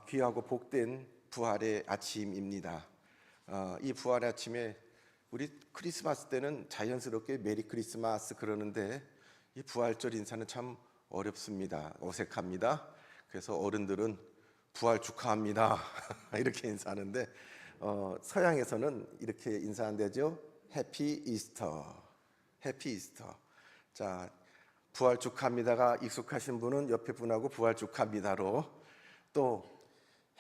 귀하고 복된 부활의 아침입니다. 이 부활의 아침에 우리 크리스마스 때는 자연스럽게 메리 크리스마스 그러는데 이 부활절 인사는 참 어렵습니다. 어색합니다. 그래서 어른들은 부활 축하합니다 이렇게 인사하는데 서양에서는 이렇게 인사한대죠. 해피 이스터, 해피 이스터. 자, 부활 축하합니다가 익숙하신 분은 옆에 분하고 부활 축하합니다로, 또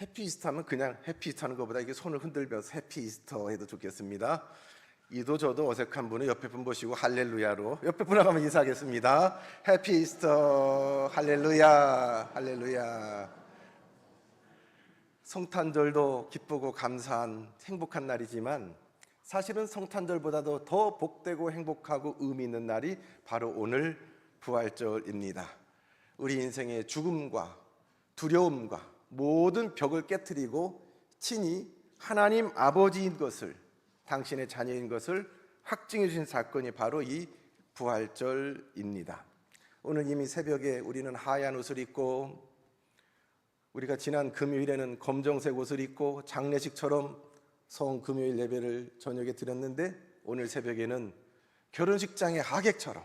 해피 이스터 하면 그냥 해피 이스터 하는 것보다 이게 손을 흔들면서 해피 이스터 해도 좋겠습니다. 이도 저도 어색한 분은 옆에 분 보시고 할렐루야로, 옆에 분하고 한번 인사하겠습니다. 해피 이스터, 할렐루야, 할렐루야. 성탄절도 기쁘고 감사한 행복한 날이지만 사실은 성탄절보다도 더 복되고 행복하고 의미 있는 날이 바로 오늘 부활절입니다. 우리 인생의 죽음과 두려움과 모든 벽을 깨트리고 친히 하나님 아버지인 것을, 당신의 자녀인 것을 확증해 주신 사건이 바로 이 부활절입니다. 오늘 이미 새벽에 우리는 하얀 옷을 입고, 우리가 지난 금요일에는 검정색 옷을 입고 장례식처럼 성금요일 예배를 저녁에 드렸는데, 오늘 새벽에는 결혼식장의 하객처럼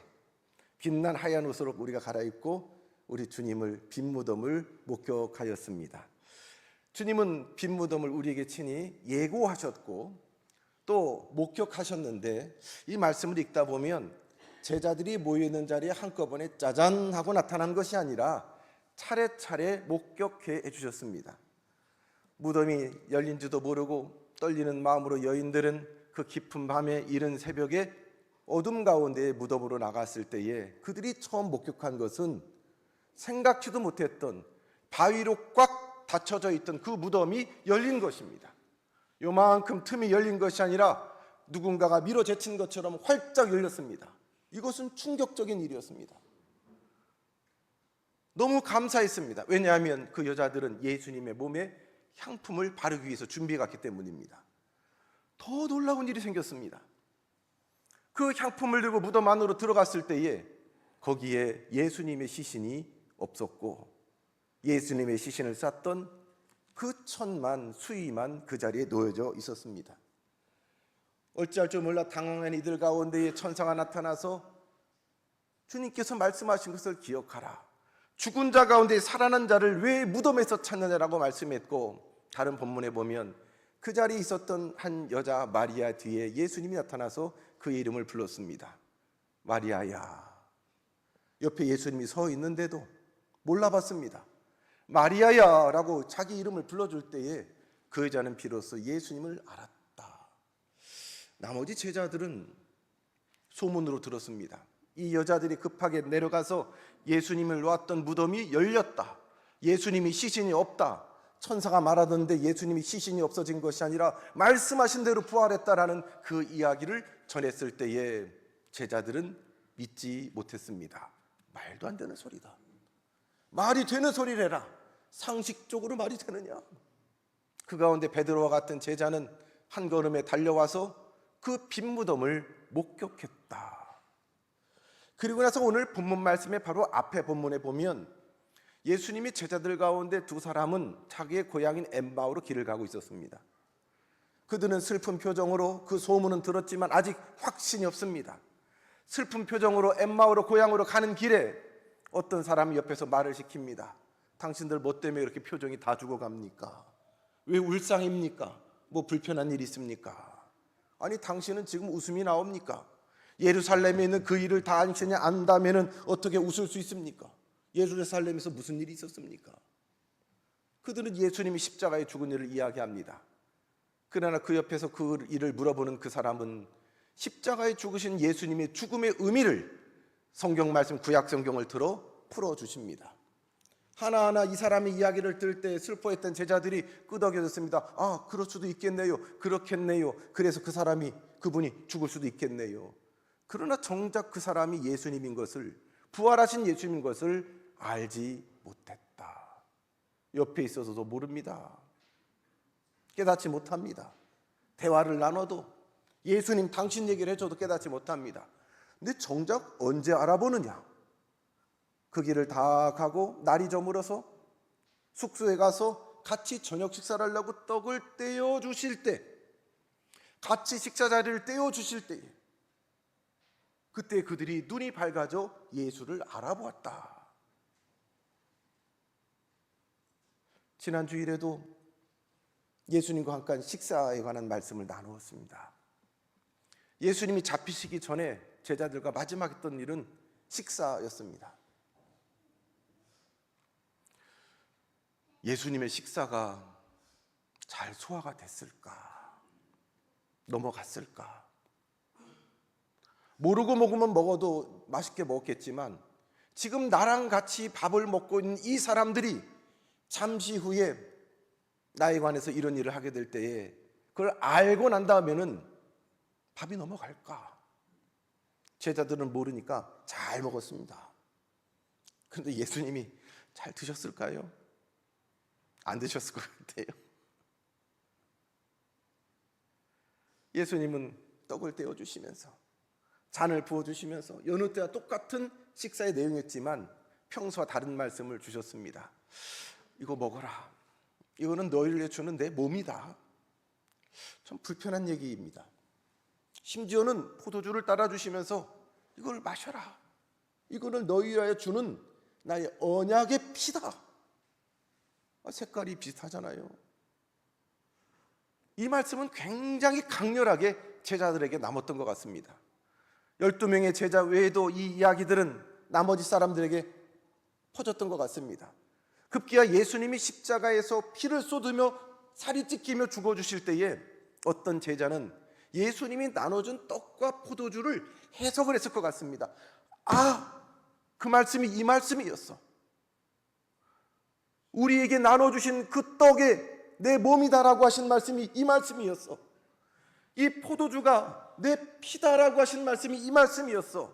빛난 하얀 옷으로 우리가 갈아입고 우리 주님을 빈 무덤을 목격하였습니다. 주님은 빈 무덤을 우리에게 친히 예고하셨고 또 목격하셨는데, 이 말씀을 읽다 보면 제자들이 모여있는 자리에 한꺼번에 짜잔 하고 나타난 것이 아니라 차례차례 목격해 주셨습니다. 무덤이 열린지도 모르고 떨리는 마음으로 여인들은 그 깊은 밤에 이른 새벽에 어둠 가운데 무덤으로 나갔을 때에 그들이 처음 목격한 것은 생각지도 못했던 바위로 꽉 닫혀져 있던 그 무덤이 열린 것입니다. 요만큼 틈이 열린 것이 아니라 누군가가 밀어제친 것처럼 활짝 열렸습니다. 이것은 충격적인 일이었습니다. 너무 감사했습니다. 왜냐하면 그 여자들은 예수님의 몸에 향품을 바르기 위해서 준비해 갔기 때문입니다. 더 놀라운 일이 생겼습니다. 그 향품을 들고 무덤 안으로 들어갔을 때에 거기에 예수님의 시신이 없었고, 예수님의 시신을 쌌던 그 천만 수의만 그 자리에 놓여져 있었습니다. 어찌할 줄 몰라 당황한 이들 가운데에 천사가 나타나서 주님께서 말씀하신 것을 기억하라, 죽은 자 가운데 살아난 자를 왜 무덤에서 찾느냐라고 말씀했고, 다른 본문에 보면 그 자리에 있었던 한 여자 마리아 뒤에 예수님이 나타나서 그의 이름을 불렀습니다. 마리아야. 옆에 예수님이 서 있는데도 몰라봤습니다. 마리아야 라고 자기 이름을 불러줄 때에 그 여자는 비로소 예수님을 알았다. 나머지 제자들은 소문으로 들었습니다. 이 여자들이 급하게 내려가서 예수님을 놓았던 무덤이 열렸다, 예수님이 시신이 없다, 천사가 말하던데 예수님이 시신이 없어진 것이 아니라 말씀하신 대로 부활했다라는 그 이야기를 전했을 때에 제자들은 믿지 못했습니다. 말도 안 되는 소리다, 말이 되는 소리를 해라, 상식적으로 말이 되느냐. 그 가운데 베드로와 같은 제자는 한 걸음에 달려와서 그 빈 무덤을 목격했다. 그리고 나서 오늘 본문 말씀의 바로 앞에 본문에 보면 예수님이 제자들 가운데 두 사람은 자기의 고향인 엠마오로 길을 가고 있었습니다. 그들은 슬픈 표정으로, 그 소문은 들었지만 아직 확신이 없습니다. 슬픈 표정으로 엠마오로 고향으로 가는 길에 어떤 사람이 옆에서 말을 시킵니다. 당신들 뭐 때문에 이렇게 표정이 다 죽어갑니까? 왜 울상입니까? 뭐 불편한 일 있습니까? 아니, 당신은 지금 웃음이 나옵니까? 예루살렘에 있는 그 일을 다 안다면 어떻게 웃을 수 있습니까? 예루살렘에서 무슨 일이 있었습니까? 그들은 예수님이 십자가에 죽은 일을 이야기합니다. 그러나 그 옆에서 그 일을 물어보는 그 사람은 십자가에 죽으신 예수님의 죽음의 의미를 성경 말씀, 구약 성경을 들어 풀어주십니다. 하나하나 이 사람의 이야기를 들을 때 슬퍼했던 제자들이 끄덕여졌습니다. 아, 그럴 수도 있겠네요, 그렇겠네요, 그래서 그분이 죽을 수도 있겠네요. 그러나 정작 그 사람이 예수님인 것을, 부활하신 예수님인 것을 알지 못했다. 옆에 있어서도 모릅니다. 깨닫지 못합니다. 대화를 나눠도 예수님 당신 얘기를 해줘도 깨닫지 못합니다. 근데 정작 언제 알아보느냐? 그 길을 다 가고 날이 저물어서 숙소에 가서 같이 저녁 식사를 하려고 떡을 떼어 주실 때, 같이 식사 자리를 떼어 주실 때, 그때 그들이 눈이 밝아져 예수를 알아보았다. 지난 주일에도 예수님과 함께 식사에 관한 말씀을 나누었습니다. 예수님이 잡히시기 전에 제자들과 마지막 했던 일은 식사였습니다. 예수님의 식사가 잘 소화가 됐을까? 넘어갔을까? 모르고 먹으면 먹어도 맛있게 먹었겠지만 지금 나랑 같이 밥을 먹고 있는 이 사람들이 잠시 후에 나에 관해서 이런 일을 하게 될 때에 그걸 알고 난 다음에는 밥이 넘어갈까? 제자들은 모르니까 잘 먹었습니다. 그런데 예수님이 잘 드셨을까요? 안 드셨을 것 같아요. 예수님은 떡을 떼어주시면서 잔을 부어주시면서 여느 때와 똑같은 식사의 내용이었지만 평소와 다른 말씀을 주셨습니다. 이거 먹어라. 이거는 너희를 위해 주는 내 몸이다. 참 불편한 얘기입니다. 심지어는 포도주를 따라주시면서 이걸 마셔라. 이거는 너희를 위해 주는 나의 언약의 피다. 색깔이 비슷하잖아요. 이 말씀은 굉장히 강렬하게 제자들에게 남았던 것 같습니다. 12명의 제자 외에도 이 이야기들은 나머지 사람들에게 퍼졌던 것 같습니다. 급기야 예수님이 십자가에서 피를 쏟으며 살이 찢기며 죽어주실 때에 어떤 제자는 예수님이 나눠준 떡과 포도주를 해석을 했을 것 같습니다. 그 말씀이 이 말씀이었어. 우리에게 나눠주신 그 떡에 내 몸이다라고 하신 말씀이 이 말씀이었어. 이 포도주가 내 피다라고 하신 말씀이 이 말씀이었어.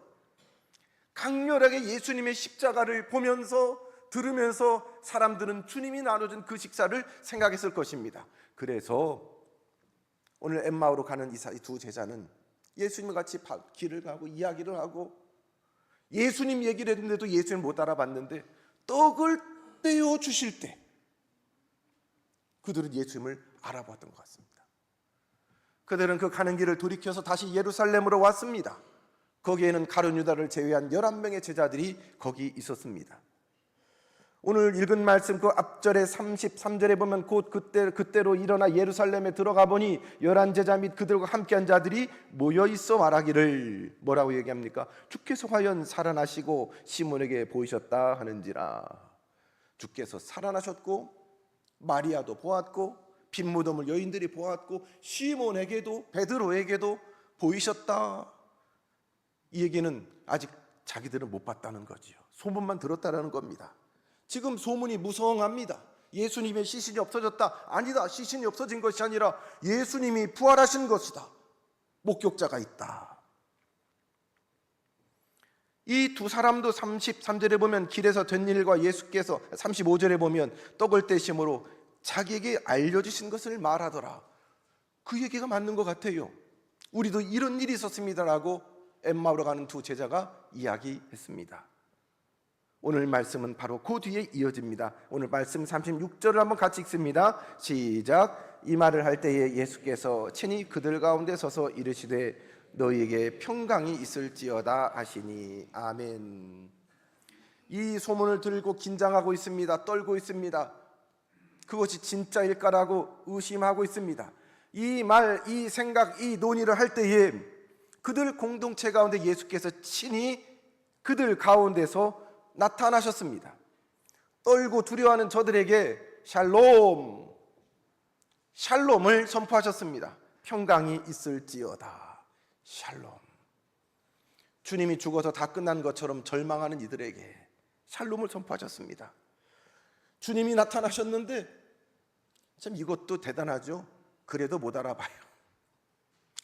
강렬하게 예수님의 십자가를 보면서 들으면서 사람들은 주님이 나눠준 그 식사를 생각했을 것입니다. 그래서 오늘 엠마오로 가는 이 두 제자는 예수님과 같이 길을 가고 이야기를 하고 예수님 얘기를 했는데도 예수님 못 알아봤는데 떡을 떼어 주실 때 그들은 예수님을 알아보았던 것 같습니다. 그들은 그 가는 길을 돌이켜서 다시 예루살렘으로 왔습니다. 거기에는 가룟 유다를 제외한 11명의 제자들이 거기 있었습니다. 오늘 읽은 말씀 그 앞절에 33절에 보면 곧 그때로 일어나 예루살렘에 들어가 보니 11제자 및 그들과 함께한 자들이 모여 있어 말하기를 뭐라고 얘기합니까? 주께서 과연 살아나시고 시몬에게 보이셨다 하는지라. 주께서 살아나셨고 마리아도 보았고 빈무덤을 여인들이 보았고 시몬에게도 베드로에게도 보이셨다. 이 얘기는 아직 자기들은 못 봤다는 거지요. 소문만 들었다라는 겁니다. 지금 소문이 무성합니다. 예수님의 시신이 없어졌다. 아니다. 시신이 없어진 것이 아니라 예수님이 부활하신 것이다. 목격자가 있다. 이 두 사람도 33절에 보면 길에서 된 일과 예수께서 35절에 보면 떡을 떼심으로 자기에게 알려주신 것을 말하더라. 그 얘기가 맞는 것 같아요. 우리도 이런 일이 있었습니다라고 엠마오로 가는 두 제자가 이야기했습니다. 오늘 말씀은 바로 그 뒤에 이어집니다. 오늘 말씀 36절을 한번 같이 읽습니다. 시작. 이 말을 할 때에 예수께서 친히 그들 가운데 서서 이르시되 너희에게 평강이 있을지어다 하시니. 아멘. 이 소문을 들고 긴장하고 있습니다. 떨고 있습니다. 그것이 진짜일까라고 의심하고 있습니다. 이 말, 이 생각, 이 논의를 할 때에 그들 공동체 가운데 예수께서 친히 그들 가운데서 나타나셨습니다. 떨고 두려워하는 저들에게 샬롬, 샬롬을 선포하셨습니다. 평강이 있을지어다. 샬롬. 주님이 죽어서 다 끝난 것처럼 절망하는 이들에게 샬롬을 선포하셨습니다. 주님이 나타나셨는데 참 이것도 대단하죠. 그래도 못 알아봐요.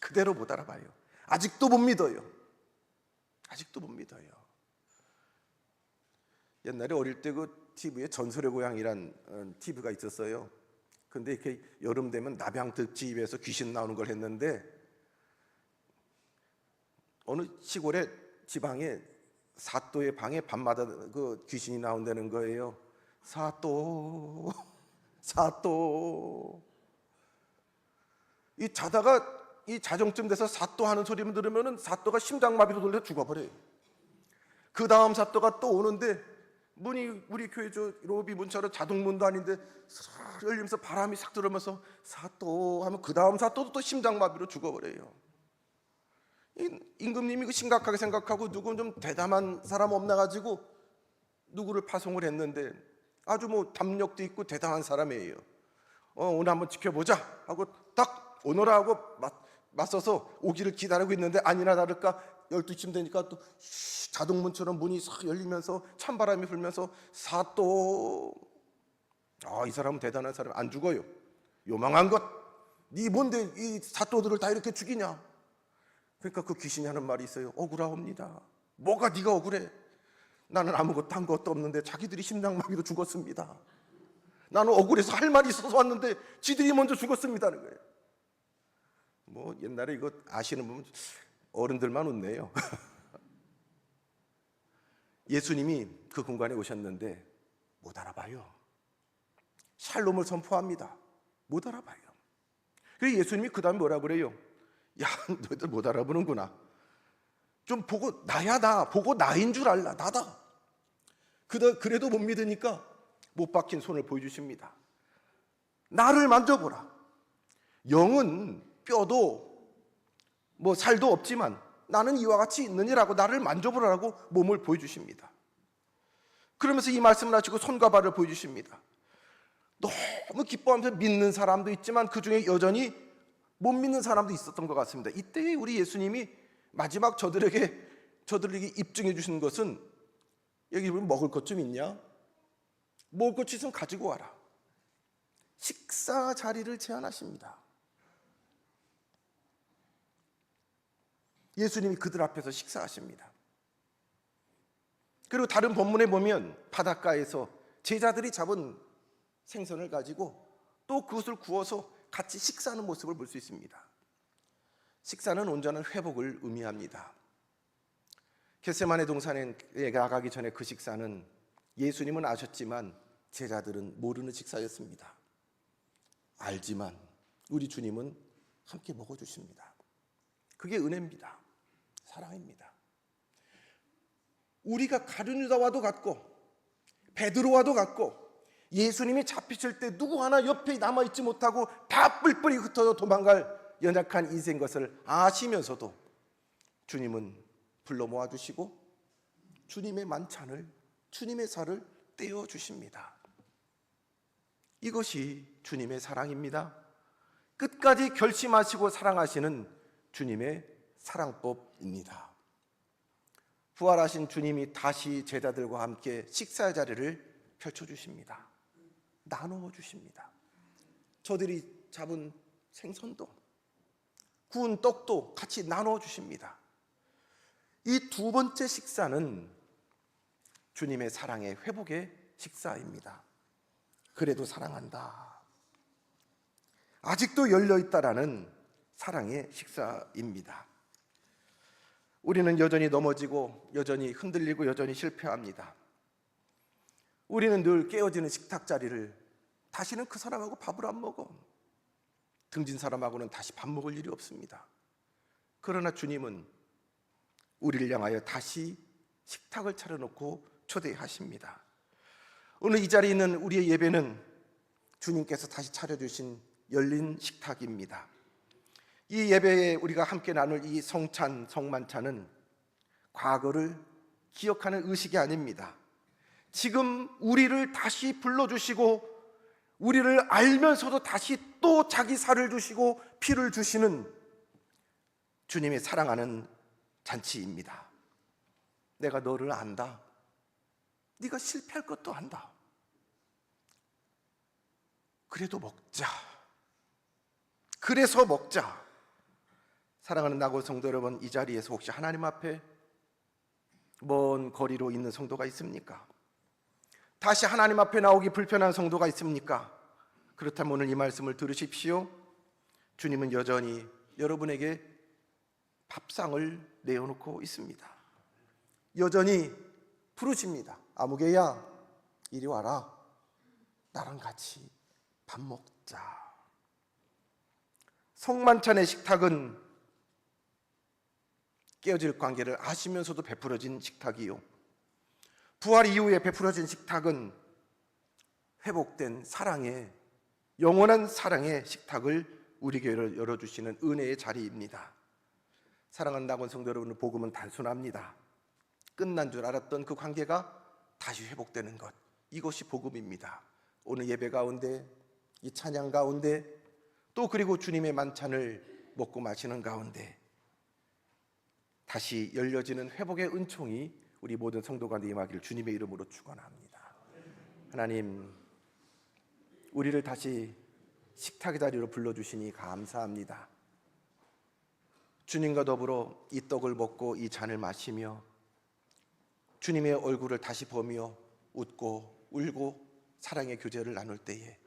그대로 못 알아봐요. 아직도 못 믿어요. 아직도 못 믿어요. 옛날에 어릴 때 그 TV에 전설의 고향이란 TV가 있었어요. 근데 이렇게 여름 되면 남양 특집에서 귀신 나오는 걸 했는데 어느 시골의 지방에 사또의 방에 밤마다 그 귀신이 나온다는 거예요. 사또 사또. 이 자다가 이 자정쯤 돼서 사또 하는 소리만 들으면은 사또가 심장마비로 돌려 죽어버려요. 그 다음 사또가 또 오는데 문이 우리 교회 저 로비 문처럼 자동문도 아닌데 싹 열리면서 바람이 싹 들어오면서 사또 하면 그 다음 사또도 또 심장마비로 죽어버려요. 임금님이 심각하게 생각하고 누구 좀 대담한 사람 없나 가지고 누구를 파송을 했는데 아주 뭐 담력도 있고 대단한 사람이에요. 오늘 한번 지켜보자 하고 딱 오너라 하고 맞서서 오기를 기다리고 있는데 아니나 다를까 12시쯤 되니까 또 자동문처럼 문이 싹 열리면서 찬바람이 불면서 사또. 이 사람은 대단한 사람, 안 죽어요. 요망한 것, 네 뭔데 이 사또들을 다 이렇게 죽이냐. 그러니까 그 귀신이 하는 말이 있어요. 억울하옵니다. 뭐가 네가 억울해? 나는 아무것도 한 것도 없는데 자기들이 심장마비로 죽었습니다. 나는 억울해서 할 말이 있어서 왔는데 지들이 먼저 죽었습니다는 거예요. 뭐 옛날에 이거 아시는 분 어른들만 웃네요. 예수님이 그 공간에 오셨는데 못 알아봐요. 샬롬을 선포합니다. 못 알아봐요. 그래서 예수님이 그 다음에 뭐라 그래요? 야, 너희들 못 알아보는구나. 좀 보고 나야 나, 보고 나인 줄 알라. 나다. 그래도 못 믿으니까 못 박힌 손을 보여주십니다. 나를 만져보라. 영은 뼈도 뭐 살도 없지만 나는 이와 같이 있느니라고 나를 만져보라고 몸을 보여주십니다. 그러면서 이 말씀을 하시고 손과 발을 보여주십니다. 너무 기뻐하면서 믿는 사람도 있지만 그 중에 여전히 못 믿는 사람도 있었던 것 같습니다. 이때 우리 예수님이 마지막 저들에게 입증해 주시는 것은 여기 보면 먹을 것 좀 있냐? 먹을 것 있으면 가지고 와라. 식사 자리를 제안하십니다. 예수님이 그들 앞에서 식사하십니다. 그리고 다른 본문에 보면 바닷가에서 제자들이 잡은 생선을 가지고 또 그것을 구워서 같이 식사하는 모습을 볼 수 있습니다. 식사는 온전한 회복을 의미합니다. 겟세마네 동산에 나가기 전에 그 식사는 예수님은 아셨지만 제자들은 모르는 식사였습니다. 알지만 우리 주님은 함께 먹어주십니다. 그게 은혜입니다. 사랑입니다. 우리가 가룟유다와도 같고 베드로와도 같고 예수님이 잡히실 때 누구 하나 옆에 남아있지 못하고 다 뿔뿔이 흩어져 도망갈 연약한 인생인 것을 아시면서도 주님은 불러 모아주시고 주님의 만찬을, 주님의 살을 떼어주십니다. 이것이 주님의 사랑입니다. 끝까지 결심하시고 사랑하시는 주님의 사랑법입니다. 부활하신 주님이 다시 제자들과 함께 식사의 자리를 펼쳐주십니다. 나누어 주십니다. 저들이 잡은 생선도 구운 떡도 같이 나누어 주십니다. 이 두 번째 식사는 주님의 사랑의 회복의 식사입니다. 그래도 사랑한다. 아직도 열려있다라는 사랑의 식사입니다. 우리는 여전히 넘어지고 여전히 흔들리고 여전히 실패합니다. 우리는 늘 깨어지는 식탁 자리를 다시는 그 사람하고 밥을 안 먹어. 등진 사람하고는 다시 밥 먹을 일이 없습니다. 그러나 주님은 우리를 향하여 다시 식탁을 차려놓고 초대하십니다. 오늘 이 자리에 있는 우리의 예배는 주님께서 다시 차려주신 열린 식탁입니다. 이 예배에 우리가 함께 나눌 이 성찬, 성만찬은 과거를 기억하는 의식이 아닙니다. 지금 우리를 다시 불러주시고 우리를 알면서도 다시 또 자기 살을 주시고 피를 주시는 주님의 사랑하는 잔치입니다. 내가 너를 안다. 네가 실패할 것도 안다. 그래도 먹자. 그래서 먹자. 사랑하는 나고 성도 여러분, 이 자리에서 혹시 하나님 앞에 먼 거리로 있는 성도가 있습니까? 다시 하나님 앞에 나오기 불편한 성도가 있습니까? 그렇다면 오늘 이 말씀을 들으십시오. 주님은 여전히 여러분에게 밥상을 내어놓고 있습니다. 여전히 부르십니다. 아무개야, 이리 와라. 나랑 같이 밥 먹자. 성만찬의 식탁은 깨어질 관계를 아시면서도 베풀어진 식탁이요, 부활 이후에 베풀어진 식탁은 회복된 사랑의, 영원한 사랑의 식탁을 우리에게 열어주시는 은혜의 자리입니다. 사랑하는 낙원 성도 여러분, 복음은 단순합니다. 끝난 줄 알았던 그 관계가 다시 회복되는 것, 이것이 복음입니다. 오늘 예배 가운데, 이 찬양 가운데, 또 그리고 주님의 만찬을 먹고 마시는 가운데 다시 열려지는 회복의 은총이 우리 모든 성도 가운데 임하기를 주님의 이름으로 축원합니다. 하나님, 우리를 다시 식탁의 자리로 불러주시니 감사합니다. 주님과 더불어 이 떡을 먹고 이 잔을 마시며 주님의 얼굴을 다시 보며 웃고 울고 사랑의 교제를 나눌 때에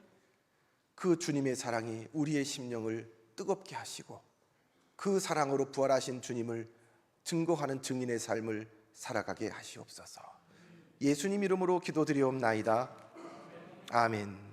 그 주님의 사랑이 우리의 심령을 뜨겁게 하시고 그 사랑으로 부활하신 주님을 증거하는 증인의 삶을 살아가게 하시옵소서. 예수님 이름으로 기도드리옵나이다. 아멘.